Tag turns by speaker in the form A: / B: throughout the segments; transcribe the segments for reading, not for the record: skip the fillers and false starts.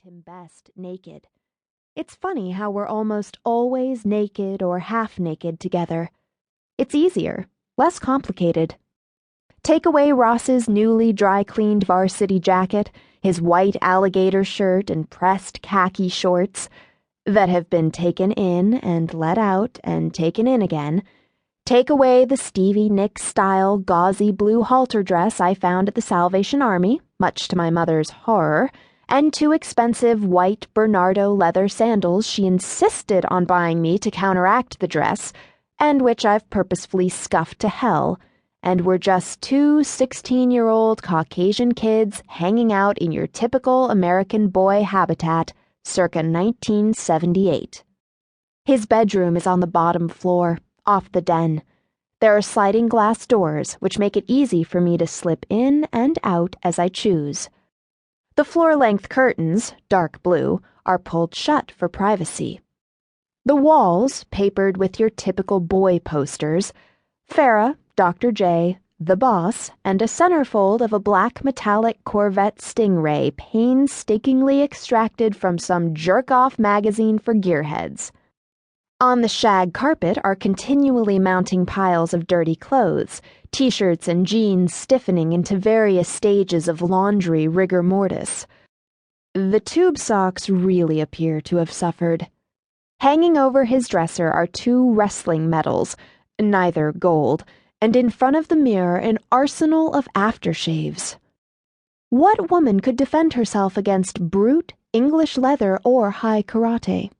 A: him best naked. It's funny how we're almost always naked or half naked together. It's easier, less complicated. Take away Ross's newly dry-cleaned varsity jacket, his white alligator shirt and pressed khaki shorts that have been taken in and let out and taken in again. Take away the Stevie Nicks-style gauzy blue halter dress I found at the Salvation Army, much to my mother's horror, and 2 expensive white Bernardo leather sandals she insisted on buying me to counteract the dress, and which I've purposefully scuffed to hell, and we're just 2 16-year-old Caucasian kids hanging out in your typical American boy habitat circa 1978. His bedroom is on the bottom floor, off the den. There are sliding glass doors, which make it easy for me to slip in and out as I choose. The floor-length curtains, dark blue, are pulled shut for privacy. The walls, papered with your typical boy posters, Farrah, Dr. J, the boss, and a centerfold of a black metallic Corvette Stingray painstakingly extracted from some jerk-off magazine for gearheads. On the shag carpet are continually mounting piles of dirty clothes, t-shirts and jeans stiffening into various stages of laundry rigor mortis. The tube socks really appear to have suffered. Hanging over his dresser are 2 wrestling medals, neither gold, and in front of the mirror an arsenal of aftershaves. What woman could defend herself against brute, English leather, or high karate?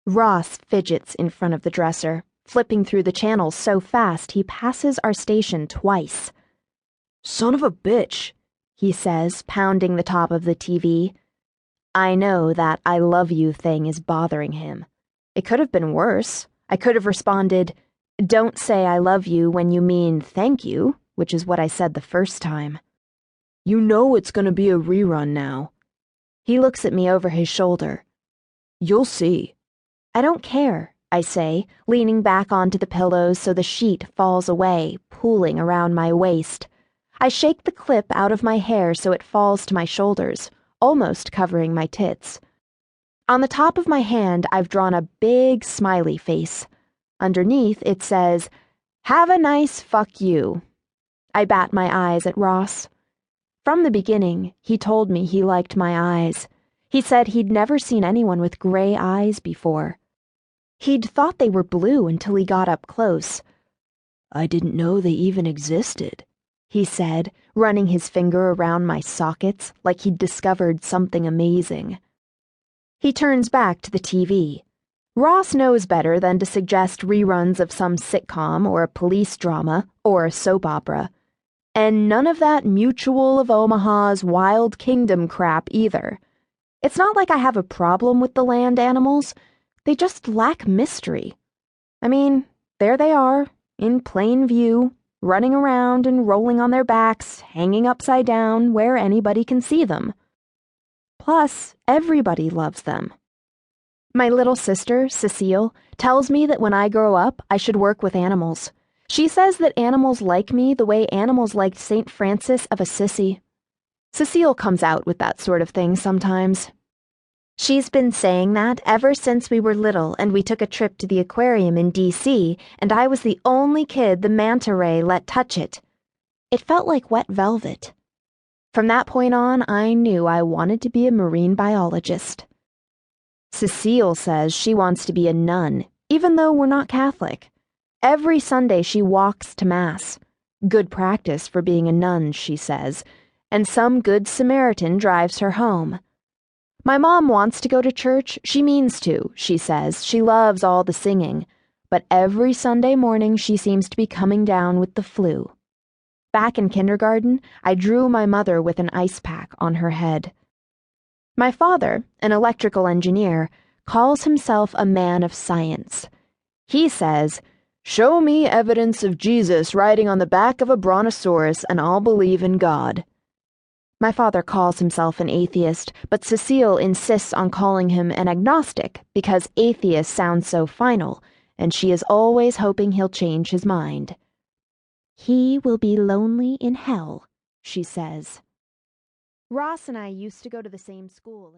A: Ross fidgets in front of the dresser, flipping through the channels so fast he passes our station twice. "Son of a bitch," he says, pounding the top of the TV. I know that "I love you" thing is bothering him. It could have been worse. I could have responded, "Don't say I love you when you mean thank you," which is what I said the first time. "You know it's gonna be a rerun now." He looks at me over his shoulder. "You'll see." I don't care, I say, leaning back onto the pillows so the sheet falls away, pooling around my waist. I shake the clip out of my hair so it falls to my shoulders, almost covering my tits. On the top of my hand, I've drawn a big smiley face. Underneath, it says, "Have a nice fuck you." I bat my eyes at Ross. From the beginning, he told me he liked my eyes. He said he'd never seen anyone with gray eyes before. He'd thought they were blue until he got up close. "I didn't know they even existed," he said, running his finger around my sockets like he'd discovered something amazing. He turns back to the TV. Ross knows better than to suggest reruns of some sitcom or a police drama or a soap opera. And none of that Mutual of Omaha's Wild Kingdom crap either. It's not like I have a problem with the land animals. They just lack mystery. I mean, there they are, in plain view, running around and rolling on their backs, hanging upside down where anybody can see them. Plus, everybody loves them. My little sister, Cecile, tells me that when I grow up, I should work with animals. She says that animals like me the way animals liked St. Francis of Assisi. Cecile comes out with that sort of thing sometimes. She's been saying that ever since we were little and we took a trip to the aquarium in D.C. and I was the only kid the manta ray let touch it. It felt like wet velvet. From that point on, I knew I wanted to be a marine biologist. Cecile says she wants to be a nun, even though we're not Catholic. Every Sunday she walks to Mass. Good practice for being a nun, she says, and some good Samaritan drives her home. My mom wants to go to church. She means to, she says. She loves all the singing. But every Sunday morning she seems to be coming down with the flu. Back in kindergarten, I drew my mother with an ice pack on her head. My father, an electrical engineer, calls himself a man of science. He says, "Show me evidence of Jesus riding on the back of a brontosaurus and I'll believe in God." My father calls himself an atheist, but Cecile insists on calling him an agnostic because atheist sounds so final, and she is always hoping he'll change his mind. "He will be lonely in hell," she says. Ross and I used to go to the same school.